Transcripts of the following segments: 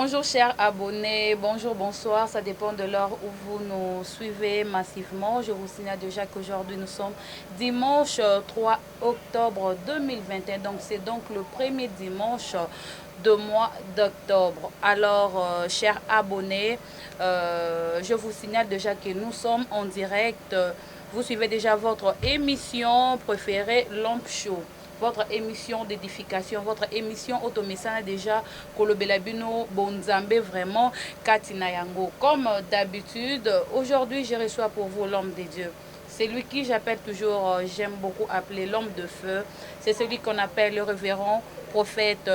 Bonjour chers abonnés, bonjour, bonsoir, ça dépend de l'heure où vous nous suivez massivement. Je vous signale déjà qu'aujourd'hui nous sommes dimanche 3 octobre 2021, donc c'est donc le premier dimanche de mois d'octobre. Alors chers abonnés, je vous signale déjà que nous sommes en direct. Vous suivez déjà votre émission préférée, Lamp Show. Votre émission d'édification, votre émission Automessana déjà, Kolobelabino, Bonzambe, vraiment, Katina Yango. Comme d'habitude, aujourd'hui, je reçois pour vous l'homme de Dieu. C'est lui qui j'appelle toujours, j'aime beaucoup appeler l'homme de feu. C'est celui qu'on appelle le révérend prophète,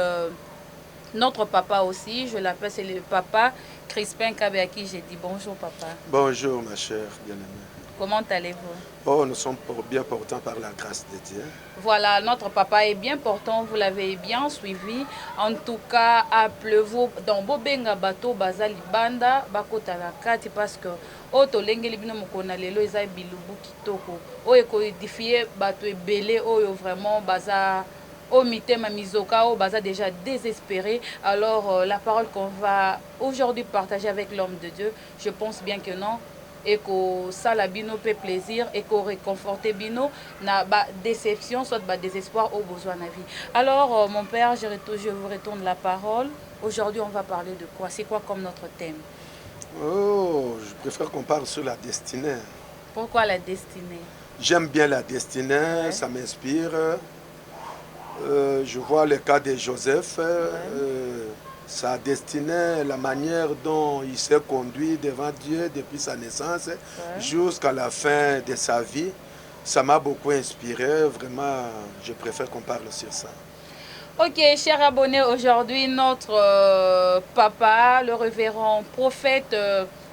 notre papa aussi. Je l'appelle, c'est le papa Crispin Kabe à qui j'ai dit bonjour papa. Bonjour ma chère bien-aimée. Comment allez-vous? Oh, nous sommes bien portants par la grâce de Dieu. Voilà, notre papa est bien portant, vous l'avez bien suivi. En tout cas, appelez-vous dans Bobenga Bato, Bazali Banda, Bakota la Kati, parce que Oto Lengeli Bino Mokona Lelo Eza Bilubu Kitoko. Oye ko édifié Bato Ebele, Oyo vraiment Baza. Au mitema mizoka, au baza déjà désespéré. Alors la parole qu'on va aujourd'hui partager avec l'homme de Dieu, je pense bien que non. Et que ça la bino fait plaisir et que réconforter bino na ba déception soit ba désespoir au besoin de la vie. Alors mon père, je vous retourne la parole. Aujourd'hui, on va parler de quoi? C'est quoi comme notre thème? Oh, je préfère qu'on parle sur la destinée. Pourquoi la destinée? J'aime bien la destinée, Ouais. ça m'inspire. Je vois le cas de Joseph, sa destinée, la manière dont il s'est conduit devant Dieu depuis sa naissance jusqu'à la fin de sa vie. Ça m'a beaucoup inspiré, vraiment, je préfère qu'on parle sur ça. Ok, chers abonnés, aujourd'hui notre papa, le révérend prophète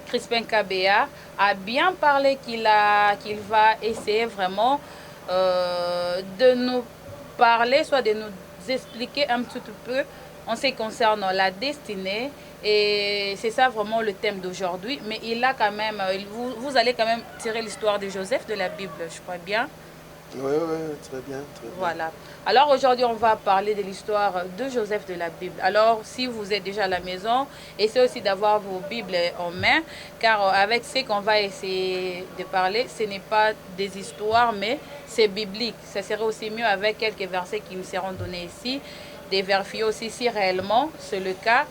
Crispin Kabea, a bien parlé qu'il va essayer vraiment de nous parler, soit de nous expliquer un petit peu en ce qui concerne la destinée. Et c'est ça vraiment le thème d'aujourd'hui. Mais il a quand même, vous allez quand même tirer l'histoire de Joseph de la Bible, je crois bien. Oui, très bien, très bien. Voilà. Alors aujourd'hui, on va parler de l'histoire de Joseph de la Bible. Alors, si vous êtes déjà à la maison, essayez aussi d'avoir vos Bibles en main, car avec ce qu'on va essayer de parler, ce n'est pas des histoires, mais c'est biblique. Ça serait aussi mieux avec quelques versets qui nous seront donnés ici, de vérifier aussi si réellement c'est le cas,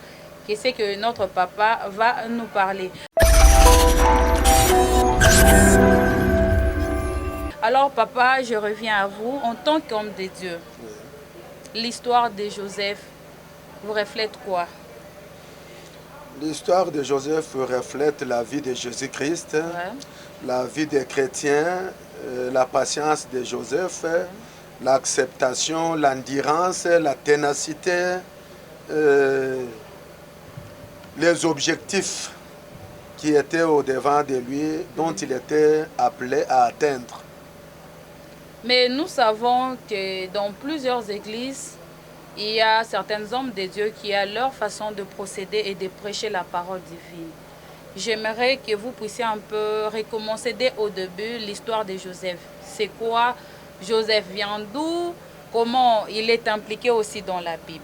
que c'est que notre papa va nous parler. Alors papa, je reviens à vous en tant qu'homme de Dieu. L'histoire de Joseph vous reflète quoi? L'histoire de Joseph reflète la vie de Jésus-Christ, la vie des chrétiens, la patience de Joseph, l'acceptation, l'endurance, la ténacité, les objectifs qui étaient au-devant de lui, dont il était appelé à atteindre. Mais nous savons que dans plusieurs églises, il y a certains hommes de Dieu qui ont leur façon de procéder et de prêcher la parole divine. J'aimerais que vous puissiez un peu recommencer dès au début l'histoire de Joseph. C'est quoi Joseph vient d'où? Comment il est impliqué aussi dans la Bible?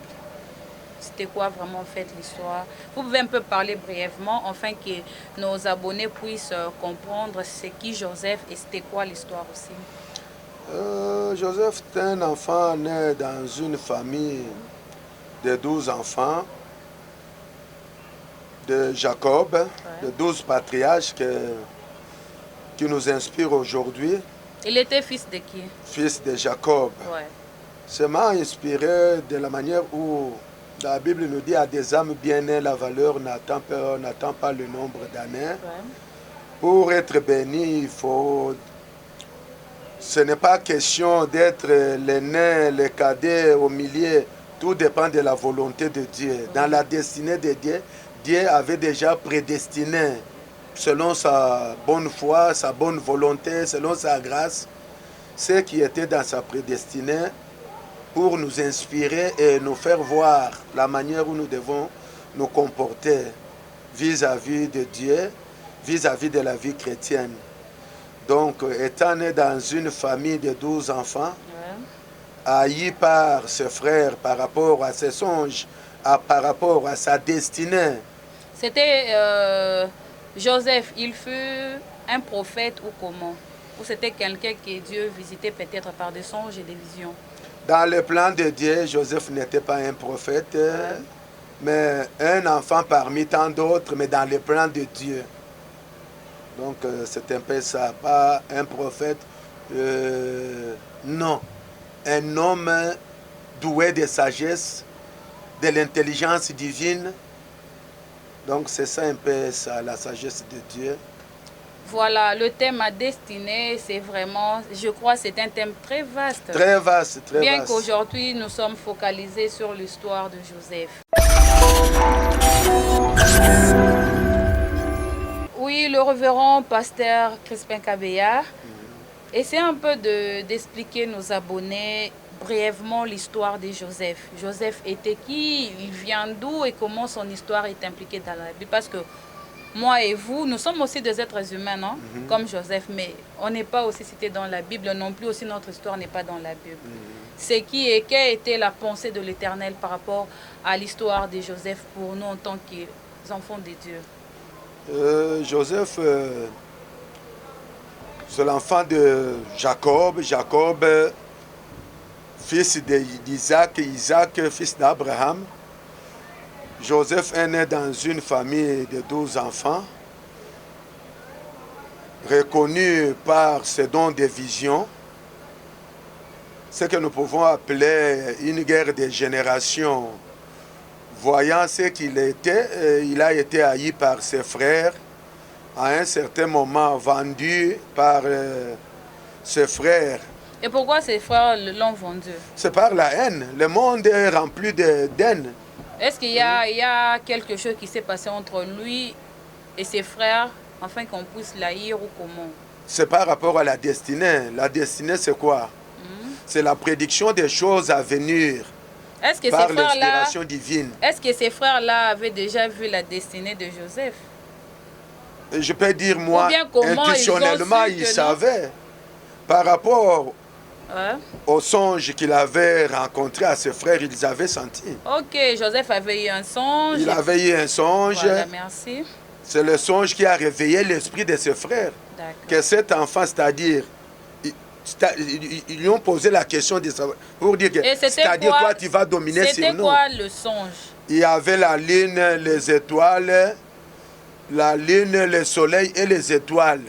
C'était quoi vraiment en fait l'histoire? Vous pouvez un peu parler brièvement afin que nos abonnés puissent comprendre c'est qui Joseph et c'était quoi l'histoire aussi. Joseph est un enfant né dans une famille de 12 enfants de Jacob, de 12 patriarches qui nous inspirent aujourd'hui. Il était fils de qui? Fils de Jacob. Ça m'a inspiré de la manière où la Bible nous dit à des âmes bien nées, la valeur n'attend pas le nombre d'années. Pour être béni, il faut... Ce n'est pas question d'être l'aîné, le cadet, au milieu. Tout dépend de la volonté de Dieu. Dans la destinée de Dieu, Dieu avait déjà prédestiné, selon sa bonne foi, sa bonne volonté, selon sa grâce, ce qui était dans sa prédestinée pour nous inspirer et nous faire voir la manière où nous devons nous comporter vis-à-vis de Dieu, vis-à-vis de la vie chrétienne. Donc, étant né dans une famille de 12 enfants, haï par ses frères par rapport à ses songes par rapport à sa destinée. C'était Joseph, il fut un prophète ou comment? Ou c'était quelqu'un que Dieu visitait peut-être par des songes et des visions? Dans le plan de Dieu, Joseph n'était pas un prophète, mais un enfant parmi tant d'autres, mais dans le plan de Dieu. Donc c'est un peu ça, pas un prophète, non. Un homme doué de sagesse, de l'intelligence divine. Donc c'est ça un peu ça, la sagesse de Dieu. Voilà, le thème à destinée, c'est vraiment, je crois, c'est un thème très vaste. Très vaste, très vaste. Bien qu'aujourd'hui, nous sommes focalisés sur l'histoire de Joseph. Oui, le révérend pasteur Crispin Kabeya essaie un peu d'expliquer nos abonnés brièvement l'histoire de Joseph. Joseph était qui? Il vient d'où et comment son histoire est impliquée dans la Bible? Parce que moi et vous, nous sommes aussi des êtres humains, non? Comme Joseph, mais on n'est pas aussi cité dans la Bible non plus, aussi notre histoire n'est pas dans la Bible. C'est qui et quelle était la pensée de l'Éternel par rapport à l'histoire de Joseph pour nous en tant qu'enfants de Dieu? Joseph, c'est l'enfant de Jacob. Jacob, fils d'Isaac, Isaac, fils d'Abraham. Joseph est né dans une famille de 12 enfants, reconnu par ses dons de vision, ce que nous pouvons appeler une guerre des générations. Voyant ce qu'il était, il a été haï par ses frères, à un certain moment vendu par ses frères. Et pourquoi ses frères l'ont vendu? C'est par la haine. Le monde est rempli de haine. Est-ce qu'il y a quelque chose qui s'est passé entre lui et ses frères afin qu'on puisse l'haïr ou comment? C'est par rapport à la destinée. La destinée, c'est quoi? C'est la prédiction des choses à venir. Est-ce que par ces frères-là, l'inspiration divine. Est-ce que ces frères-là avaient déjà vu la destinée de Joseph? Je peux dire, moi, intuitionnellement, ils savaient. Par rapport au songe qu'il avait rencontré à ses frères, ils avaient senti. Ok, Joseph avait eu un songe. Il avait eu un songe. Voilà, merci. C'est le songe qui a réveillé l'esprit de ses frères. Que cet enfant, c'est-à-dire, ils lui ont posé la question de savoir, pour dire que, c'est-à-dire quoi, tu vas dominer sur nous. C'était quoi le songe? Il y avait la lune, les étoiles, la lune, le soleil et les étoiles.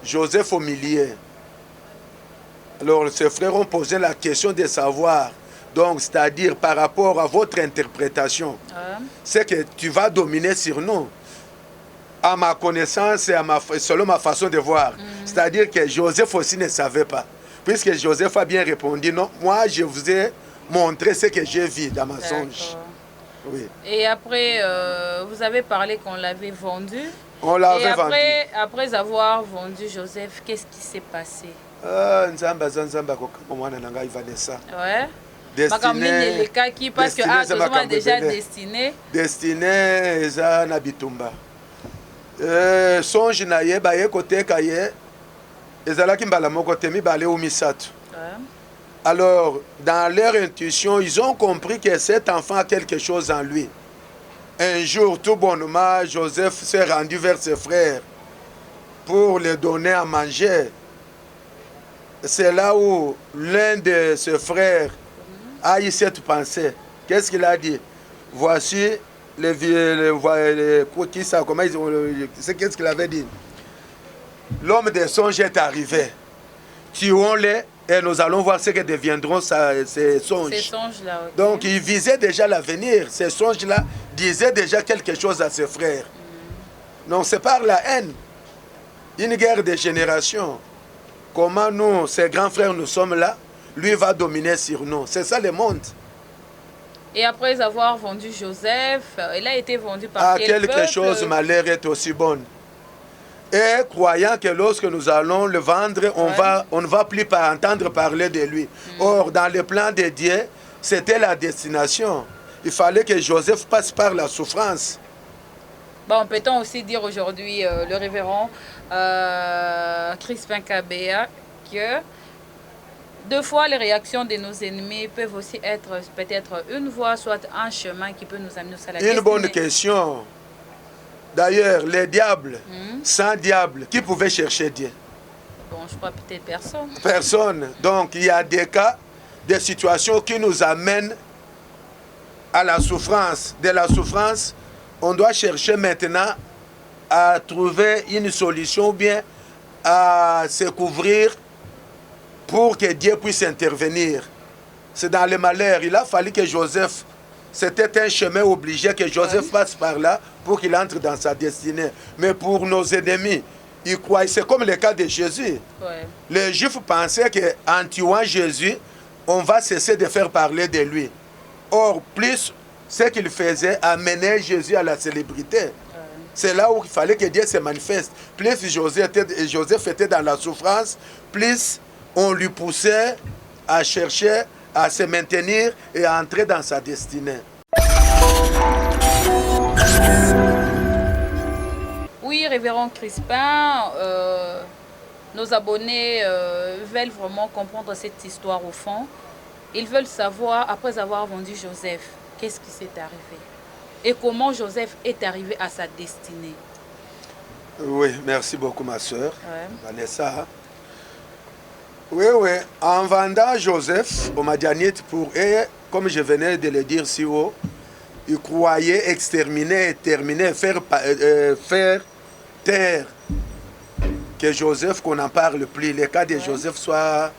Joseph au milieu. Alors, ses frères ont posé la question de savoir, donc, c'est-à-dire par rapport à votre interprétation, c'est que tu vas dominer sur nous. À ma connaissance et selon ma façon de voir. C'est-à-dire que Joseph aussi ne savait pas. Puisque Joseph a bien répondu, non, moi je vous ai montré ce que j'ai vu dans ma songe. Oui. Et après, vous avez parlé qu'on l'avait vendu. On l'avait vendu. Après avoir vendu Joseph, qu'est-ce qui s'est passé? Ouais. Destiné, parce que déjà destiné. Destiné, eza na bitumba. Songe na ye ba ye kote ka ye ezalaki mbala moko te mibale ou misato. Alors, dans leur intuition, ils ont compris que cet enfant a quelque chose en lui. Un jour, tout bonnement, Joseph s'est rendu vers ses frères pour les donner à manger. C'est là où l'un de ses frères a eu cette pensée. Qu'est-ce qu'il a dit? Voici qu'est-ce qu'il avait dit? L'homme des songes est arrivé. Tuons-les et nous allons voir ce que deviendront ces songes. Ces songes-là, okay. Donc il visait déjà l'avenir. Ces songes-là disaient déjà quelque chose à ses frères. Donc c'est par la haine. Une guerre de générations. Comment nous, ces grands frères, nous sommes là, lui va dominer sur nous. C'est ça le monde. Et après avoir vendu Joseph, il a été vendu par quel quelque peuple? chose, ma l'air est aussi bonne. Et croyant que lorsque nous allons le vendre, on ne va plus entendre parler de lui. Or, dans le plan de Dieu, c'était la destination. Il fallait que Joseph passe par la souffrance. Bon, peut-on aussi dire aujourd'hui, le révérend Crispin Kabeya, que Deux fois, les réactions de nos ennemis peuvent aussi être peut-être une voie, soit un chemin qui peut nous amener à la destinée. Une bonne question. D'ailleurs, les diables, sans diable, qui pouvait chercher Dieu? Bon, je crois peut-être personne. Personne. Donc, il y a des cas, des situations qui nous amènent à la souffrance. De la souffrance, on doit chercher maintenant à trouver une solution ou bien à se couvrir pour que Dieu puisse intervenir. C'est dans le malheur. Il a fallu que Joseph, c'était un chemin obligé que Joseph passe par là pour qu'il entre dans sa destinée. Mais pour nos ennemis, ils croient, c'est comme le cas de Jésus. Les Juifs pensaient qu'en tuant Jésus, on va cesser de faire parler de lui. Or, plus ce qu'il faisait amenait Jésus à la célébrité. C'est là où il fallait que Dieu se manifeste. Plus Joseph était dans la souffrance, plus on lui poussait à chercher à se maintenir et à entrer dans sa destinée. Oui, révérend Crispin, nos abonnés veulent vraiment comprendre cette histoire au fond. Ils veulent savoir, après avoir vendu Joseph, qu'est-ce qui s'est arrivé et comment Joseph est arrivé à sa destinée. Oui, merci beaucoup ma soeur, Vanessa. Oui, en vendant Joseph au Madianite comme je venais de le dire si haut, il croyait exterminer, terminer, faire taire que Joseph, qu'on n'en parle plus, le cas de Joseph soit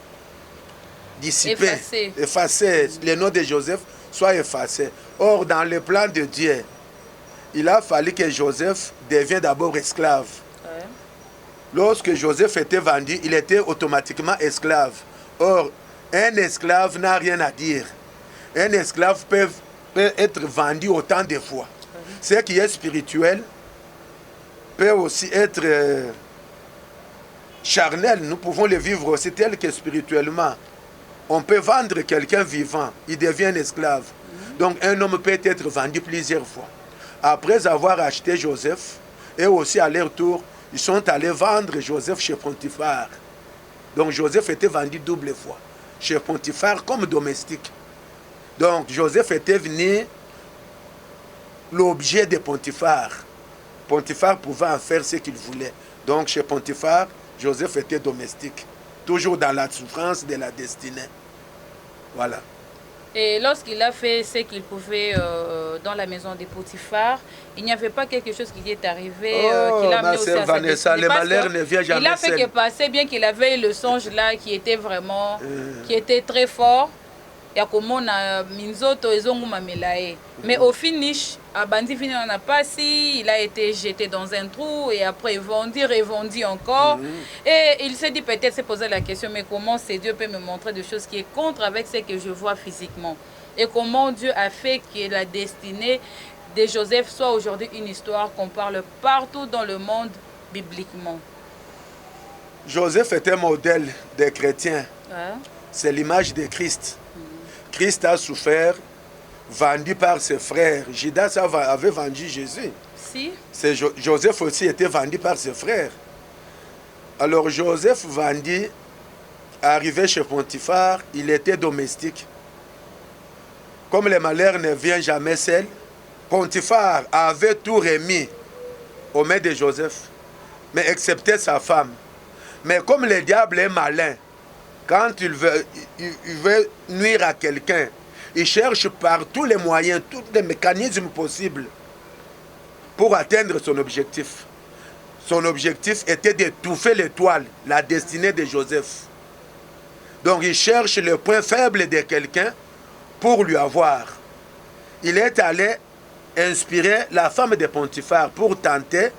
dissipé, effacé, le nom de Joseph soit effacé. Or, dans le plan de Dieu, il a fallu que Joseph devienne d'abord esclave. Lorsque Joseph était vendu, il était automatiquement esclave. Or, un esclave n'a rien à dire. Un esclave peut être vendu autant de fois. Ce qui est spirituel peut aussi être charnel. Nous pouvons le vivre aussi tel que spirituellement. On peut vendre quelqu'un vivant, il devient un esclave. Donc un homme peut être vendu plusieurs fois. Après avoir acheté Joseph, et aussi à leur tour, ils sont allés vendre Joseph chez Potiphar. Donc Joseph était vendu double fois chez Potiphar comme domestique. Donc Joseph était venu l'objet de Potiphar. Potiphar pouvait en faire ce qu'il voulait. Donc chez Potiphar, Joseph était domestique. Toujours dans la souffrance de la destinée. Voilà. Et lorsqu'il a fait ce qu'il pouvait dans la maison de Potiphar, il n'y avait pas quelque chose qui est arrivé qui l'a amené aussi à sa destinée. Le malheur ne vient jamais seul. Il a fait que passer, bien qu'il avait le songe là qui était vraiment, qui était très fort. Mais au finish, il a été jeté dans un trou et après revendu encore. Et il s'est dit peut-être, se poser la question, mais comment Dieu peut me montrer des choses qui est contre avec ce que je vois physiquement? Et comment Dieu a fait que la destinée de Joseph soit aujourd'hui une histoire qu'on parle partout dans le monde bibliquement. Joseph était modèle des chrétiens. C'est l'image de Christ. Christ a souffert, vendu par ses frères. Judas avait vendu Jésus. Si. Joseph aussi était vendu par ses frères. Alors Joseph vendu, arrivé chez Potiphar, il était domestique. Comme le malheur ne vient jamais seul, Potiphar avait tout remis aux mains de Joseph, mais excepté sa femme. Mais comme le diable est malin, quand il veut nuire à quelqu'un, il cherche par tous les moyens, tous les mécanismes possibles pour atteindre son objectif. Son objectif était d'étouffer l'étoile, la destinée de Joseph. Donc il cherche le point faible de quelqu'un pour lui avoir. Il est allé inspirer la femme de Potiphar pour tenter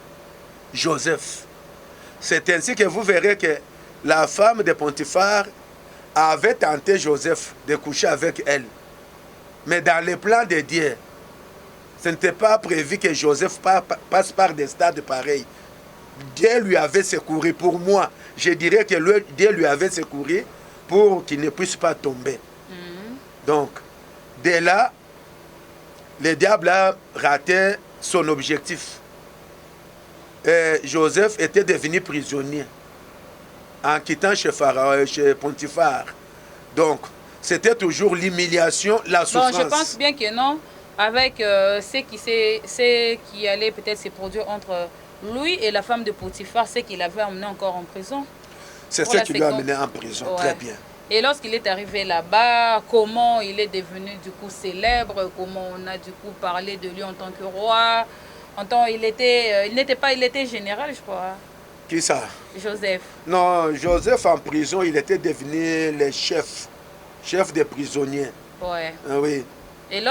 Joseph. C'est ainsi que vous verrez que la femme de Potiphar avait tenté Joseph de coucher avec elle. Mais dans le plan de Dieu, ce n'était pas prévu que Joseph passe par des stades pareils. Dieu lui avait secouru pour moi. Je dirais que Dieu lui avait secouru pour qu'il ne puisse pas tomber. Donc, dès là, le diable a raté son objectif. Et Joseph était devenu prisonnier en quittant chez Potiphar. Donc, c'était toujours l'humiliation, la souffrance. Bon, je pense bien que non, avec ce qui allait peut-être se produire entre lui et la femme de Potiphar, c'est qu'il avait emmené encore en prison. C'est ce qui lui a amené en prison, ouais. Très bien. Et lorsqu'il est arrivé là-bas, comment il est devenu du coup célèbre, comment on a du coup parlé de lui en tant que roi, il était général, je crois. Qui ça? Joseph. Non, Joseph en prison, il était devenu le chef des prisonniers. Ouais. Ah, oui. Et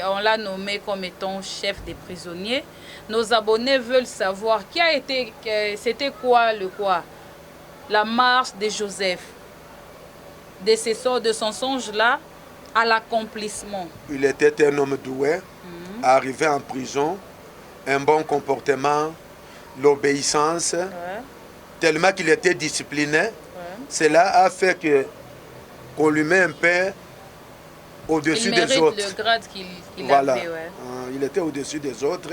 on l'a nommé comme étant chef des prisonniers, nos abonnés veulent savoir c'était quoi la marche de Joseph, de son songe-là à l'accomplissement. Il était un homme doué, arrivé en prison, un bon comportement, l'obéissance, tellement qu'il était discipliné. Cela a fait qu'on lui met un peu au-dessus des autres. Le grade qu'il voilà. avait. Ouais. Il était au-dessus des autres.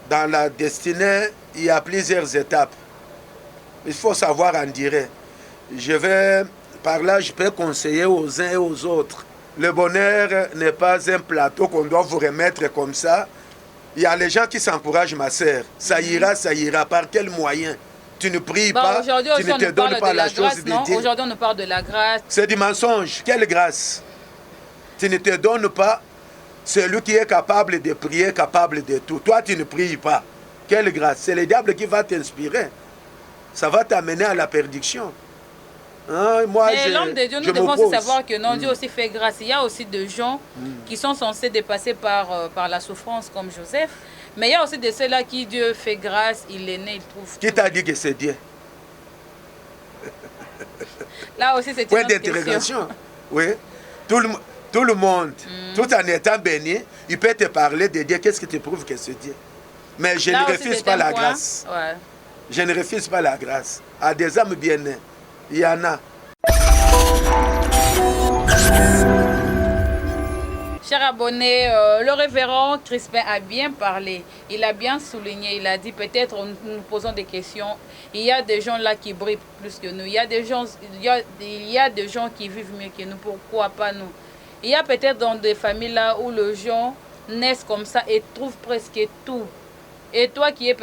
Dans la destinée, il y a plusieurs étapes. Il faut savoir en dire. Par là, je peux conseiller aux uns et aux autres. Le bonheur n'est pas un plateau qu'on doit vous remettre comme ça. Il y a les gens qui s'encouragent, ma sœur. Ça ira. Par quel moyen? Tu ne pries pas, tu ne te donnes pas la chose de Dieu. Aujourd'hui, on nous parle de la grâce. C'est du mensonge. Quelle grâce? Tu ne te donnes pas. Celui qui est capable de prier, capable de tout. Toi, tu ne pries pas. Quelle grâce? C'est le diable qui va t'inspirer. Ça va t'amener à la perdition. Hein, mais l'homme de Dieu, nous devons aussi savoir que non, Dieu aussi fait grâce. Il y a aussi des gens qui sont censés dépasser par la souffrance, comme Joseph. Mais il y a aussi de ceux-là qui Dieu fait grâce, il est né, il trouve. Qui t'a dit que c'est Dieu? Là aussi, c'est une point autre d'interrogation. Oui. Tout le monde, tout en étant béni, il peut te parler de Dieu. Qu'est-ce qui te prouve que c'est Dieu? Mais je ne refuse pas la grâce. Ouais. Je ne refuse pas la grâce. À des âmes bien nées, il y en a. Cher abonné, le révérend Crispin a bien parlé, il a bien souligné, il a dit peut-être nous posons des questions. Il y a des gens là qui brillent plus que nous, il y a des gens qui vivent mieux que nous, pourquoi pas nous? Il y a peut-être dans des familles là où les gens naissent comme ça et trouvent presque tout. Et toi qui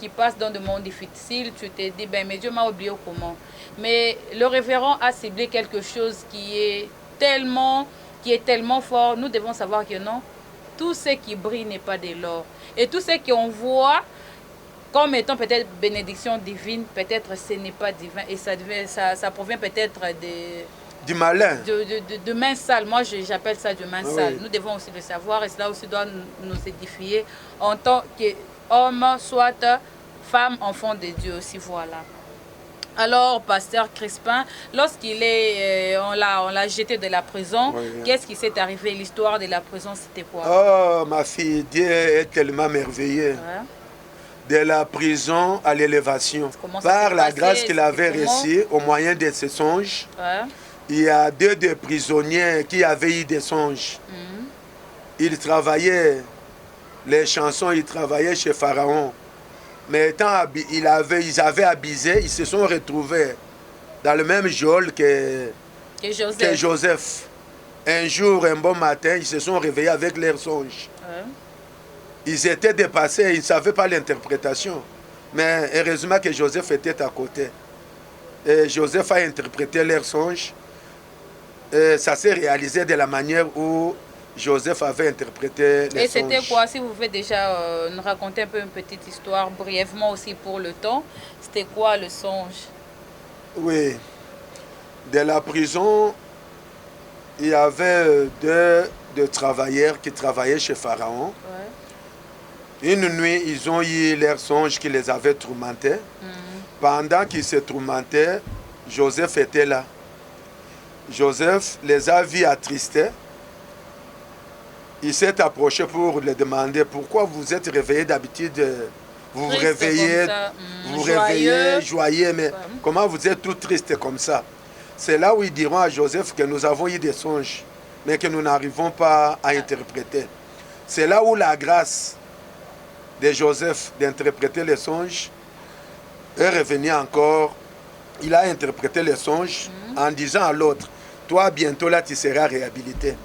passes dans des mondes difficiles, tu te dis, ben mais Dieu m'a oublié comment. Mais le révérend a ciblé quelque chose qui est tellement fort. Nous devons savoir que non, tout ce qui brille n'est pas de l'or. Et tout ce qu'on voit comme étant peut-être bénédiction divine, peut-être ce n'est pas divin. Et ça provient peut-être du malin. De main sale. Moi, j'appelle ça de main sale. Nous devons aussi le savoir et cela aussi doit nous édifier en tant qu'homme, soit femme, enfant de Dieu aussi. Voilà. Alors, pasteur Crispin, on l'a jeté de la prison, qu'est-ce qui s'est arrivé? L'histoire de la prison, c'était quoi? Oh, ma fille, Dieu est tellement merveilleux. De la prison à l'élévation. Par la grâce qu'il avait reçue au moyen de ses songes, il y a deux prisonniers qui avaient eu des songes. Ils travaillaient, les chansons, ils travaillaient chez Pharaon. Mais étant ils avaient abusé, ils se sont retrouvés dans le même geôle que Joseph. Un jour, un bon matin, ils se sont réveillés avec leurs songes. Ils étaient dépassés, ils ne savaient pas l'interprétation. Mais heureusement que Joseph était à côté. Et Joseph a interprété leurs songes. Et ça s'est réalisé de la manière où Joseph avait interprété les songes. Et c'était quoi? Si vous pouvez déjà nous raconter un peu une petite histoire, brièvement aussi pour le temps. C'était quoi le songe? Oui. De la prison, il y avait deux travailleurs qui travaillaient chez Pharaon. Une nuit, ils ont eu leur songe qui les avait tourmentés. Pendant qu'ils se tourmentaient, Joseph était là. Joseph les a vus attristés. Il s'est approché pour les demander pourquoi vous êtes réveillés d'habitude. Vous vous réveillez, joyeux, mais comment vous êtes tout triste comme ça? C'est là où ils diront à Joseph que nous avons eu des songes, mais que nous n'arrivons pas à interpréter. C'est là où la grâce de Joseph d'interpréter les songes est revenue encore. Il a interprété les songes. en disant à l'autre, toi bientôt là tu seras réhabilité.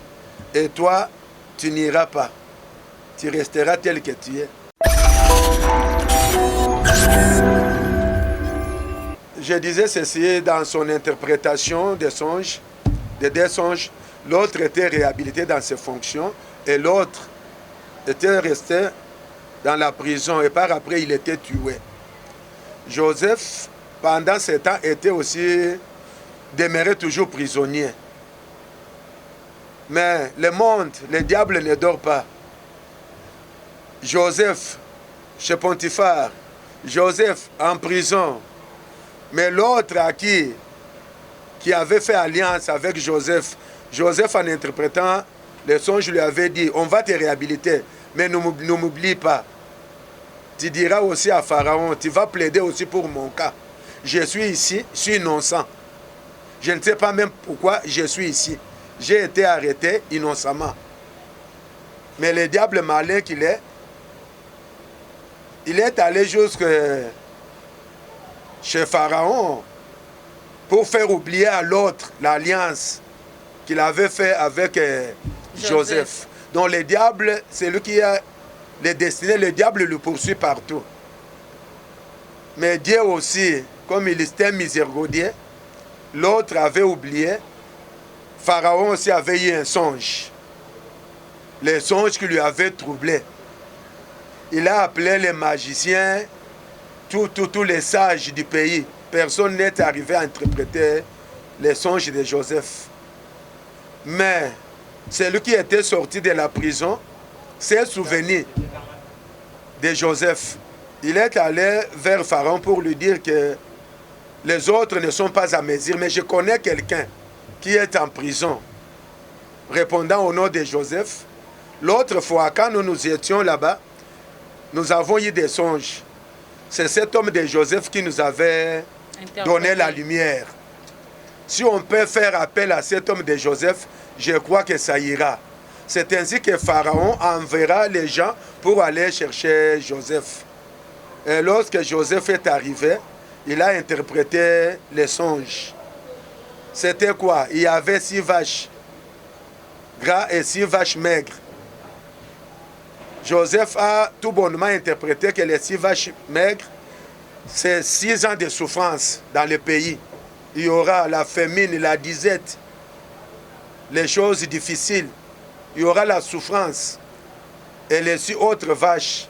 Et toi, tu n'iras pas. Tu resteras tel que tu es. Je disais ceci dans son interprétation des songes, des deux songes. L'autre était réhabilité dans ses fonctions et l'autre était resté dans la prison et par après il était tué. Joseph, pendant ce temps, était aussi demeuré toujours prisonnier. Mais le monde, le diable ne dort pas. Joseph, chez Potiphar, Joseph en prison. Mais l'autre à qui avait fait alliance avec Joseph, Joseph en interprétant les songes lui avait dit, on va te réhabiliter, mais ne m'oublie pas. Tu diras aussi à Pharaon, tu vas plaider aussi pour mon cas. Je suis ici, je suis innocent. Je ne sais pas même pourquoi je suis ici. J'ai été arrêté innocemment. Mais le diable malin qu'il est, il est allé jusque chez Pharaon pour faire oublier à l'autre l'alliance qu'il avait fait avec Joseph. Donc le diable, c'est lui qui a les destinées, le diable le poursuit partout. Mais Dieu aussi, comme il était miséricordieux, l'autre avait oublié. Pharaon aussi avait eu un songe. Les songes qui lui avaient troublé. Il a appelé les magiciens, tous les sages du pays. Personne n'est arrivé à interpréter les songes de Joseph. Mais celui qui était sorti de la prison s'est souvenu de Joseph. Il est allé vers Pharaon pour lui dire que les autres ne sont pas à mesure, mais je connais quelqu'un qui est en prison. Répondant au nom de Joseph, l'autre fois, quand nous étions là-bas, nous avons eu des songes. C'est cet homme de Joseph qui nous avait donné la lumière. Si on peut faire appel à cet homme de Joseph, je crois que ça ira. C'est ainsi que Pharaon enverra les gens pour aller chercher Joseph. Et lorsque Joseph est arrivé, il a interprété les songes. C'était quoi? Il y avait 6 vaches gras et 6 vaches maigres. Joseph a tout bonnement interprété que les 6 vaches maigres, c'est 6 ans de souffrance dans le pays. Il y aura la famine, la disette, les choses difficiles. Il y aura la souffrance. Et les 6 autres vaches,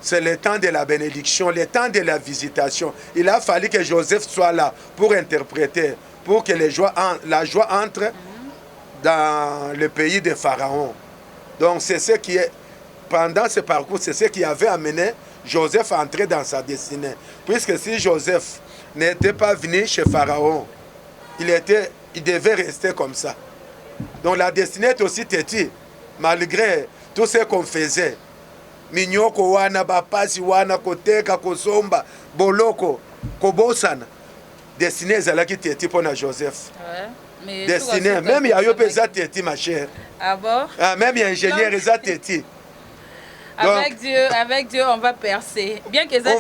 c'est le temps de la bénédiction, le temps de la visitation. Il a fallu que Joseph soit là pour interpréter, pour que la joie entre dans le pays de Pharaon. Donc c'est ce qui est, pendant ce parcours, c'est ce qui avait amené Joseph à entrer dans sa destinée. Puisque si Joseph n'était pas venu chez Pharaon, il devait rester comme ça. Donc la destinée est aussi têtue, malgré tout ce qu'on faisait. Minyoko wana, bapasi wana, koteka, kosomba, boloko, kobosana. Destinée ezalaki têtue pour Joseph. Ouais. Destinée, même il y a eu pesa têtue, ma chère. Ah bon? Ah, même il y a ingénieur eza têtue. Avec Dieu, on va percer. Bien que ça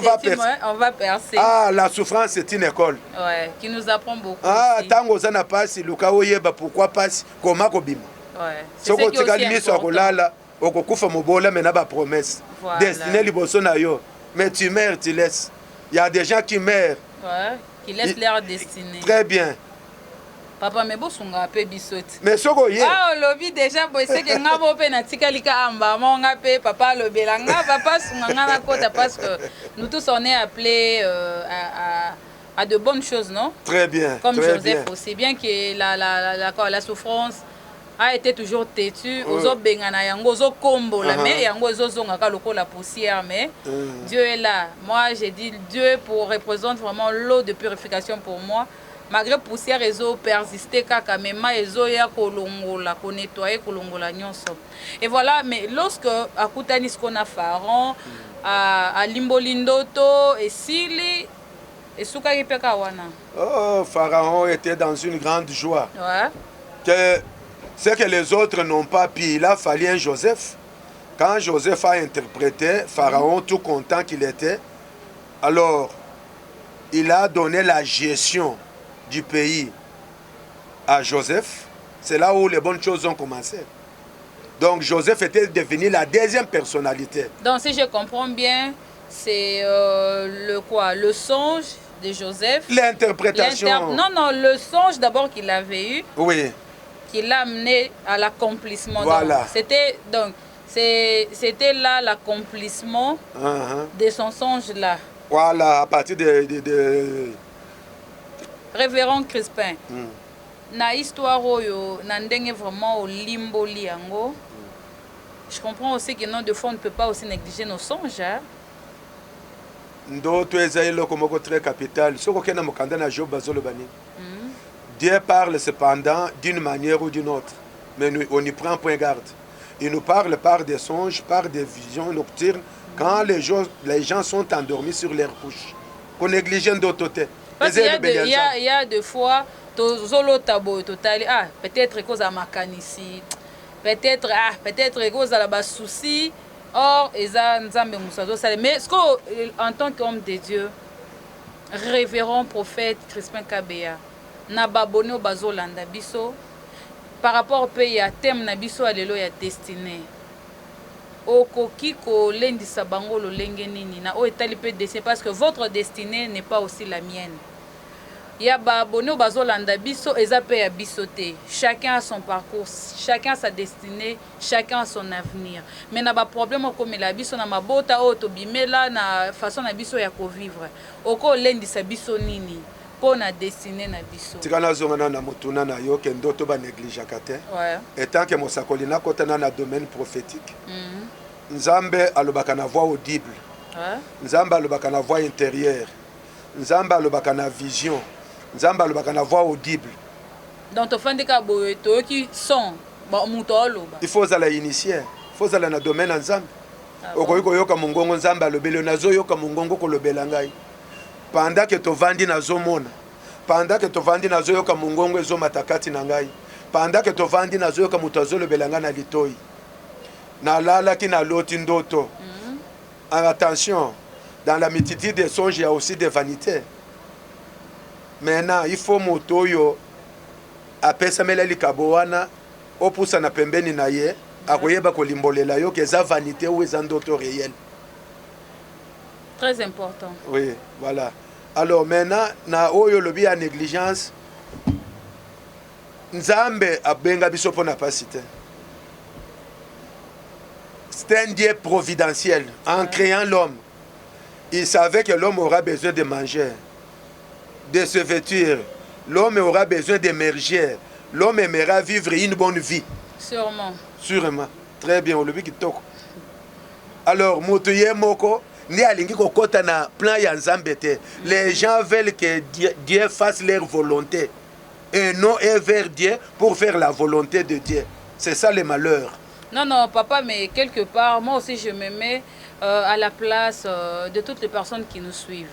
on va percer. Ah, la souffrance, c'est une école. Ouais, qui nous apprend beaucoup. Ah, tango za na pasi, luka oyeba pourquoi pasi, comment kobima. Ouais. C'est ce qui est aussi important. Okokufa mobola mena ba promesse. Voilà. Destiné liboso na yo. Mais tu meurs, tu laisses. Il y a des gens qui meurent. Ouais, qui laissent leur destinée. Très bien. Papa me bosunga pe bisoti. Mais soko ye. Ah lobi déjà boy c'est que ngabo pe na tikalika amba monga pe papa lobela nga papa sunga na kota parce que nous tous on est appelés à de bonnes choses, non? Très bien. Comme très Joseph bien. aussi, bien que la souffrance a été toujours têtue, ozo bengana yango ozo kombo la mais yango ozo zonga ka loko la poussière mais Dieu est là. Moi j'ai dit Dieu représente vraiment l'eau de purification pour moi. Malgré poussière ezo persister kaka mema ezo ya kolongola ko nettoyer kolongola nyonso. Et voilà, mais lorsque akutani ce qu'on a Pharaon à Limbolindoto et Sili et Soukari peka wana. Oh, Pharaon était dans une grande joie. Ouais. Que ce que les autres n'ont pas pu, il a fallu un Joseph. Quand Joseph a interprété, Pharaon tout content qu'il était, alors il a donné la gestion du pays à Joseph, c'est là où les bonnes choses ont commencé. Donc Joseph était devenu la deuxième personnalité. Donc si je comprends bien, c'est le quoi? Le songe de Joseph. L'interprétation. Non, le songe d'abord qu'il avait eu. Oui. Qui l'a amené à l'accomplissement. Voilà. C'était là l'accomplissement de son songe là. Voilà, à partir de... Révérend Crispin. Na histoire oyo, na ndenge vraiment au limbo liango. Je comprends aussi que non, de fois on ne peut pas aussi négliger nos songes. D'autres ezali comme très capital. Ce qu'on a mokanda na Job bazolobani. Dieu parle cependant d'une manière ou d'une autre, mais on y prend point garde. Il nous parle par des songes, par des visions nocturnes, quand les gens sont endormis sur leurs couches. Qu'on néglige d'autres côtés. Parce qu'il y a des fois, peut-être cause à makanisi, peut-être cause à la souci, or, mais ce qu'en tant qu'homme de Dieu, révérend prophète Crispin Kabea, na babone au bazolanda biso par rapport au pays à thème na biso alelo ya destiné okoki ko lendisa bango lo lenge nini na o etali pe destin parce que votre destinée n'est pas aussi la mienne. Ya babone au bazolanda biso eza pe ya biso te. Chacun a son parcours, chacun a sa destinée, chacun a son avenir. Mais na ba problème comme la biso na mabota o to bimela na façon na biso ya ko vivre. Oko lendisa biso nini pour na destiné na biso. Tikana zongana na mutuna na yo ke ndoto ba négligeaka te. Étant que mosakoli na kotana na domaine prophétique. Nzambe alobaka na voix audible. Nzambe alobaka na voix intérieure. Nzambe alobaka na vision. Nzambe alobaka na voix audible. Donc to fandika boye to ki son ba muto aloba. Il faut ala initier. Il faut ala na domaine nzambe. Okoyi koyoka mungongo nzambe alobelo nazo yoka mungongo kolobela ngai. Pendant que tu vandi na zomona, pendant que tu vandi na zoyoka mungongo ezo matakati na ngai, pendant que tu vandi na zoyoka mutazolo belanga na litoi, na lala ki na loti ndoto. Attention, dans la multitude des songes, il y a aussi des vanités. Maintenant, il faut motoyo apesa mela likaboana opusa na pembeni na ye, akoyeba kolimbolela yo ke za vanité ou eza ndoto réel. Très important. Oui, voilà. Alors maintenant, na oyo lobi ya négligence, Nzambe abenga biso pona pasite. C'est un Dieu providentiel. En créant l'homme, il savait que l'homme aura besoin de manger, de se vêtir. L'homme aura besoin d'émerger. L'homme aimera vivre une bonne vie. Sûrement. Sûrement. Très bien, on le dit. Alors, motoye moko, ni alingi kokota na plan ya Nzambe te. Les gens veulent que Dieu fasse leur volonté et non vers Dieu pour faire la volonté de Dieu. C'est ça le malheur. Non, non, papa, mais quelque part, moi aussi, je me mets à la place de toutes les personnes qui nous suivent.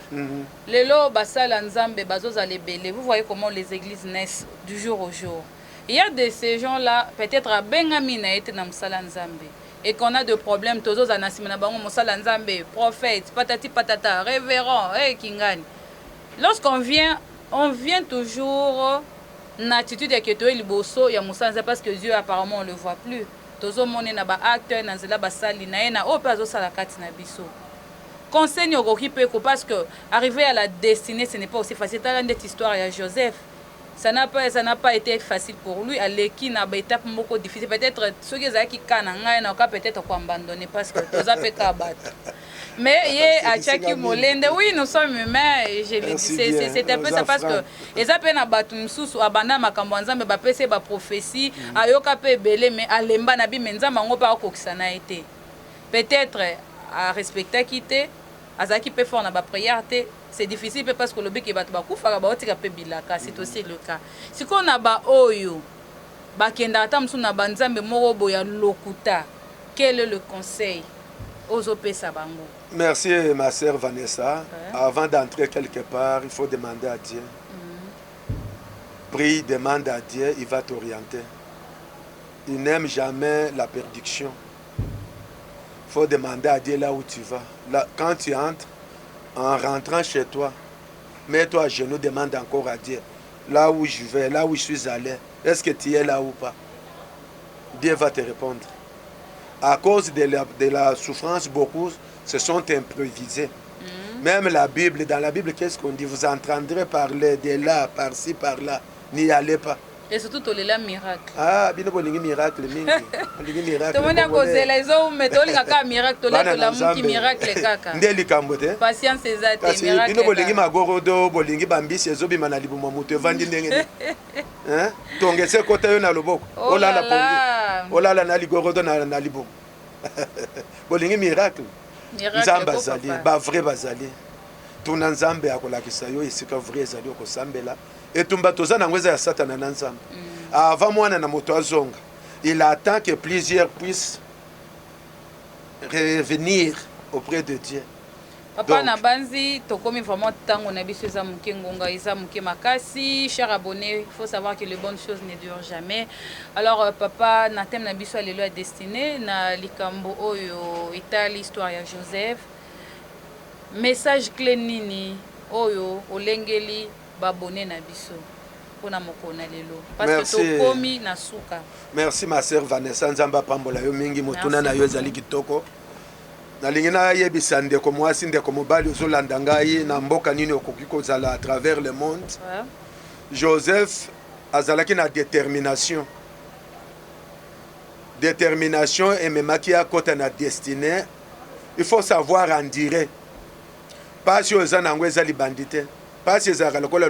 Lelo, basala Nzambe, bazoza lebele. Vous voyez comment les églises naissent du jour au jour. Il y a de ces gens-là, peut-être à Bengamina et Namsala Nzambe. Et qu'on a des problèmes, tous anasimena bango mosala Nzambe, prophète, patati patata, révérend, Kingani. Lorsqu'on vient, on vient toujours na attitude ya keto liboso ya mosala parce que Dieu apparemment on le voit plus. Tozo mone na ba acteur na zela basali na ena o pazo sala kati na biso. Conseil okoki pe ko parce que arriver à la destinée ce n'est pas aussi facile. T'as cette histoire ya Joseph. Ça n'a pas été facile pour lui. Aleki na ba étape moko difficile. Peut-être ceux qui zaki kana ngai na ka peut-être ko abandonner parce que toza pe ka battre. Mais yé a Chaki Molende, oui, nous sommes humains et je le dis, c'est un peu ça parce que les appels à Batum sous abanda makambo nzambe ba pese ba prophétie ayoka pe belé mais alemba na bi menza mango pa kokisana été. Peut-être à respecter quitter azaki pe fort na ba prière té, c'est difficile parce que le bec ba ba kufa ba otika pe bilaka, c'est aussi le cas. Si qu'on a ba oyo ba kenda atamsu na banzambe moko boya lokuta, quel est le conseil aux OP Sabango? Merci ma sœur Vanessa. Avant d'entrer quelque part, il faut demander à Dieu. Prie, demande à Dieu, il va t'orienter. Il n'aime jamais la perdition. Il faut demander à Dieu là où tu vas. Là, quand tu entres, en rentrant chez toi, mets-toi à genoux, demande encore à Dieu. là où je vais, là où je suis allé, est-ce que tu es là ou pas? Dieu va te répondre. À cause de la souffrance, beaucoup se sont improvisés. Même la Bible, dans la Bible, qu'est-ce qu'on dit? Vous entendrez parler de là, par-ci, par-là. N'y allez pas. Et surtout, tu as miracle. Ah, bien bon, les miracles, mingi. Les miracles. Tout le monde a causé les hommes, mais tu as miracle, tu as miracle, kaka. Ndeli kambote. Patience, c'est ça, tes miracles. Bino bolingi magorodo, bolingi bambisi ezobi manalibu mamuto vandi ndenge. Hein? Tongese kota yo na loboko. Olala pongi. Olala na ligorodo na libu. Bolingi miracle. Nzambe azali, ba vrai bazali. Tuna nzambe akolakisa yo esika vrai ezali okosambela. Etumba toza na ngweza ya satana na nzambe. Avant mwana na moto azonga, il attend que plusieurs puissent revenir auprès de Dieu. Papa na banzi tokomi vraiment tango na biso za muke ngonga isa muke makasi. Chers abonnés, il faut savoir que les bonnes choses ne durent jamais. Alors papa na thème na biso alelo ya destiné na likambo oyo itali histoire ya Joseph. Message clé nini oyo olengeli babone na biso pona mokona lelo parce que tokomi na suka. Merci ma sœur Vanessa Nzamba pambola yo mingi motuna na yo ezali kitoko. Nalingi na yebisa ndeko mwasi ndeko mobali ozolanda ngai na mboka nini okoki kozala à travers le monde. Joseph azalaki na détermination ememaki akota na destinée. Il faut savoir en dire pasi oyo eza nango eza libandi te, pasi ezalaka lokola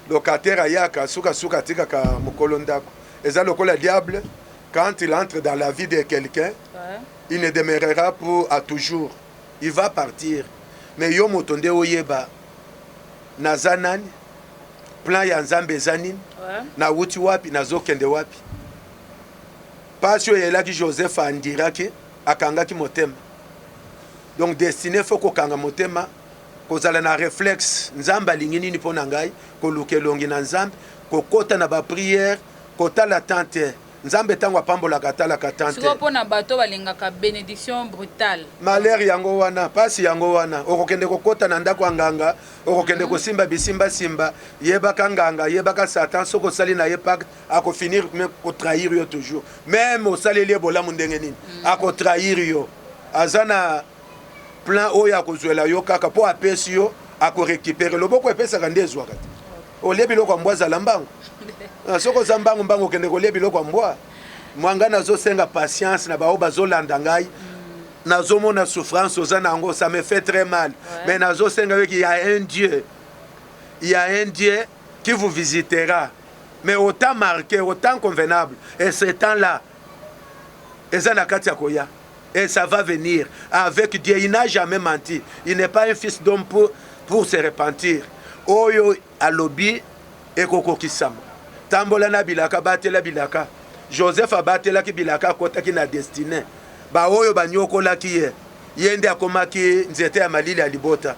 locataire ayaka suka atikaka mokolo ndako, eza lokola diable. Quand il entre dans la vie de quelqu'un, il ne demeurera pour à toujours, il va partir. Mais yo moto nde oyeba naza nani, plan ya nzambe eza nini, na wuti wapi, nazokende wapi. Pasi oyo elaki Joseph andiraki akangaki motema. Donc destiné faut kokanga motema, kozala na réflexe nzamba lingi nini pona ngai, koluke longi na nzambe, kokota na ba prière, kota la tante. Nzambe tango apambola katala katante. Siko pona bato balingaka bénédiction brutale. Malheur yango wana, pasi yango wana, okokende kokota na ndako anganga, okokende kosimba simba, yebaka nganga, yebaka Satan, soko sali na yepak, ako finir ko trahir yo toujours. Même au saleli bola mundenge nini, ako trahir yo. Azana plan oyo akozwela yo kaka po apesi yo ako récupérer loboko epesaka nde ezwaka te. Olie biloko mbwa zala mbango. Soko za mbango kende kolie biloko mbwa. Mwanga nazosenga patience na bao bazolanda ngai. Nazomona souffrance oza nango, ça me fait très mal. Mais nazosenga yo qu'il y a un Dieu. Il y a un Dieu qui vous visitera. Mais autant marqué, autant convenable. Et ce temps-là, ezana katia koya. Et ça va venir avec Dieu. Il n'a jamais menti. Il n'est pas un fils d'homme pour se repentir. Oyo alobi ekoko kisama. Tambola na bilaka batela bilaka. Joseph abatela ki bilaka kota ki na destiné. Ba oyo banyokola ki ye. Yende akomaki nzete ya malili ya libota.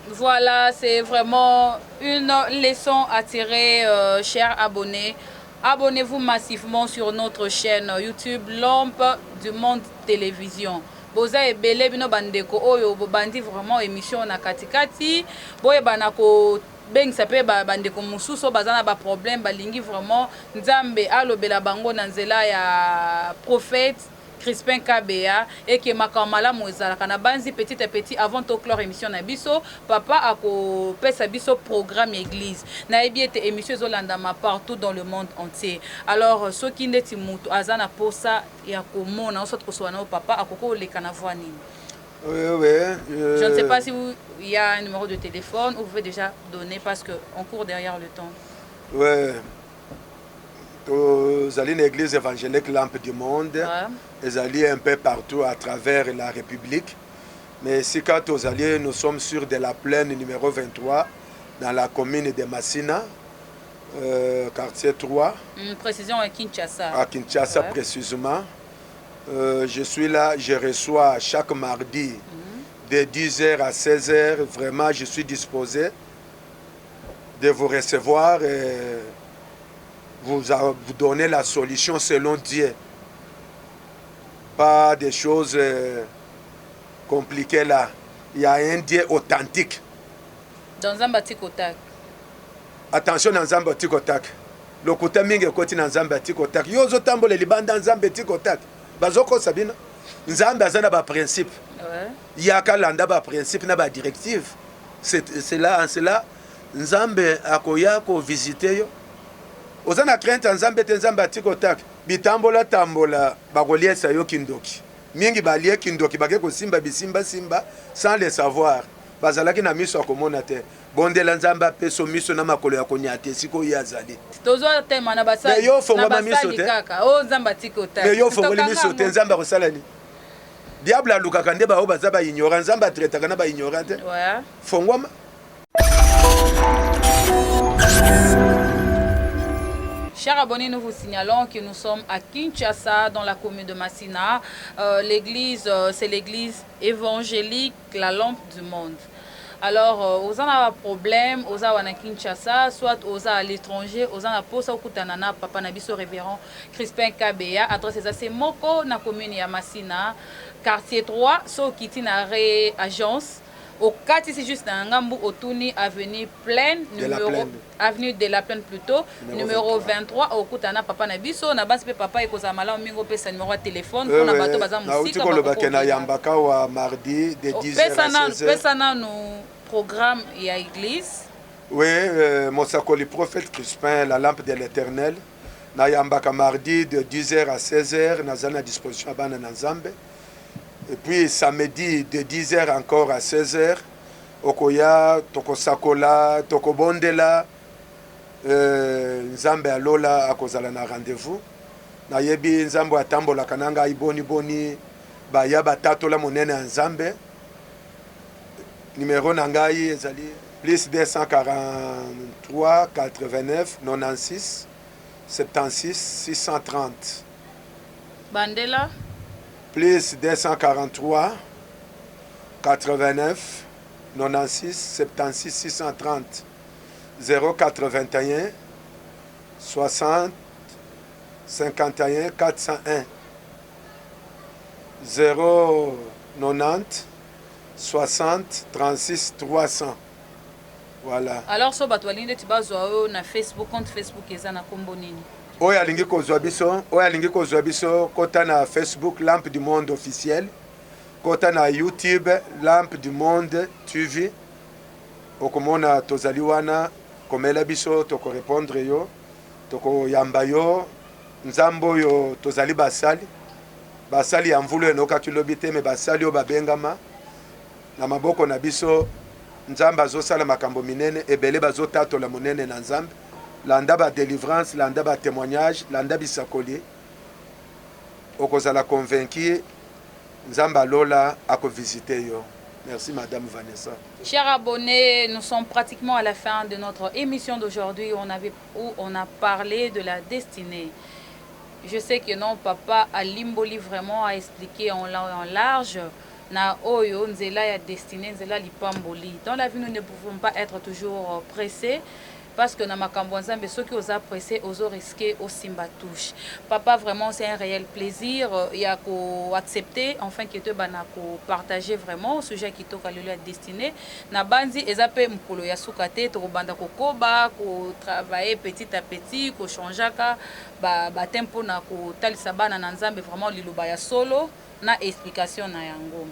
Voilà, c'est vraiment une leçon à tirer, chers abonnés. Abonnez-vous massivement sur notre chaîne YouTube Lampe du Monde Télévision. Boza ebele bino bandeko oyo bobandi vraiment émission na katikati. Boye banako bengisa pe bandeko mususu bazana ba problème balingi vraiment nzambe alobela bango na nzela ya prophète Crispin Kabea et que makamala mozala kana banzi petit à petit avant de clore émission na biso papa ako pesa biso programme église na ebiete émission zolandama partout dans le monde entier. Alors ceux qui ndeti mutu azana posa ya komona osot koswana papa akoko le kana voix nini. Oui. Je ne sais pas si il y a un numéro de téléphone ou vous pouvez déjà donner parce que on court derrière le temps. Oui. Nous allons à l'église évangélique Lampe du Monde. Nous allons un peu partout à travers la République. Mais ici, quand nous sommes sur de la plaine numéro 23, dans la commune de Massina, quartier 3. Précision à Kinshasa. À Kinshasa, précisément. Je suis là, je reçois chaque mardi de 10h à 16h. Vraiment, je suis disposé de vous recevoir et vous donner la solution selon Dieu. Pas des choses compliquées là. Il y a un Dieu authentique. Dans un bâtiment authentique. attention na nzambe tikotaka lokuta mingi ekoti na nzambe tikotaka yo ozotambola libanda nzambe tikotaka bazokosa bino nzambe aza na baprincipe yaka landa baprincipe na badirective c'est là nzambe akoya kovisite yo oza na crainte ya nzambe te nzambe atikotaka bitambola tambola bakoliesa yo kindoki mingi balie kindoki bake kosimba bisimbasimba sans le savoir bazalaki na miso ya komona te bondela nzambe apeso miso na makolo ya konia te sikoyo ye azali yo fongwama miso te me yo fongoli miso te nzambe akosala nini diable alukaka nde bao baza baignorant nzambe atretaka na baignorant te fongwama. Chers abonnés, nous vous signalons que nous sommes à Kinshasa, dans la commune de Massina. L'église, c'est l'église évangélique, la lampe du monde. Alors, aux gens ont un problème, aux gens à Kinshasa, soit aux gens à l'étranger, aux gens à Posa Kutanana, Papa Nabiso révérend Crispin Kabeya, adresse c'est Moko, na commune ya Massina, quartier 3, so Kitina agence. Au 4 c'est juste un Ngambu Otuni avenue Plaine avenue de la Plaine plutôt numéro 23 au Kutana Papa Nabiso na base pe papa ekoza mala mingo pesa numéro de téléphone pour na bato baza musika ko lobaka na yambaka wa mardi de 10h à 16h pesa na no programme ya église oui Mosakoli prophète Crispin la lampe de l'Éternel na yambaka mardi de 10h à 16h na zana disposition bana na Nzambe. Et puis samedi de 10h encore à 16h, Okoya, Toko Sakola, Toko Bondela, Nzambe Alola akozala na rendez-vous. Na yebi Nzambe atambola kananga iboni baya batatola monene Nzambe. Numéro nangai ezali plus 243 89 96 76 630. Bandela plus 243 89 96 76 630 081 60 51 401 090 60 36 300. Voilà. Alors so batwalinde tibazo na Facebook, compte Facebook ezana kombo nini? Oyo alingi kozwa biso kota na Facebook Lampe du Monde officiel, kota na YouTube Lampe du Monde TV. Okomona tozali wana komela biso toko répondre yo, toko yamba yo, nzambo yo tozali basali ya mvulu enoka kilobi te me basali yo babengama na maboko na biso nzambe azosala makambo minene ebele bazotatola monene na nzambe. Landa ba délivrance, landa ba témoignage, landa bisakoli. Okozala convaincu, Nzamba Lola a visiter yo. Merci Madame Vanessa. Chers abonnés, nous sommes pratiquement à la fin de notre émission d'aujourd'hui où on a parlé de la destinée. Je sais que non, Papa Alimboli vraiment a expliqué en large. Na oyo nzela ya destinée, nzela lipamboli. Dans la vie, nous ne pouvons pas être toujours pressés. Parce que dans ma cambouanzambe, ceux qui osent pressé, osent risquer au simba touche. Papa, vraiment, c'est un réel plaisir. Il y a qu'à accepter, enfin, que tu partager vraiment au sujet qui toque à la destinée. Na bandi, ils appellent m'kolo ya soukate, to banda ko koba, ko travailler petit à petit, ko changer ba tempo na ko talisaba na nzambe vraiment liluba ya solo na explication na yango.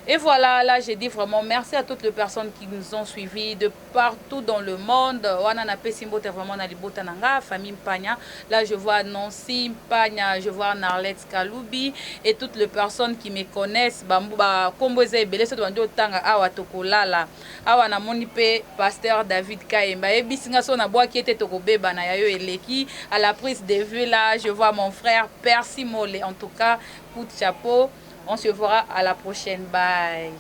Et voilà, là j'ai dit vraiment merci à toutes les personnes qui nous ont suivis de partout dans le monde. Wana Pesimbo vraiment na libota nanga, famille Mpanya. Là je vois Nancy Mpanya, je vois Narlet Kaloubi et toutes les personnes qui me connaissent. Bambuba Komboze Belé so twanjo tanga awa tokolala. Awa na monipe pasteur David Kaemba et bisinga so na bois qui était tokobeba na yayo eleki à la prise de vue là, je vois mon frère Percy Molé. En tout cas, coup de chapeau. On se verra à la prochaine. Bye.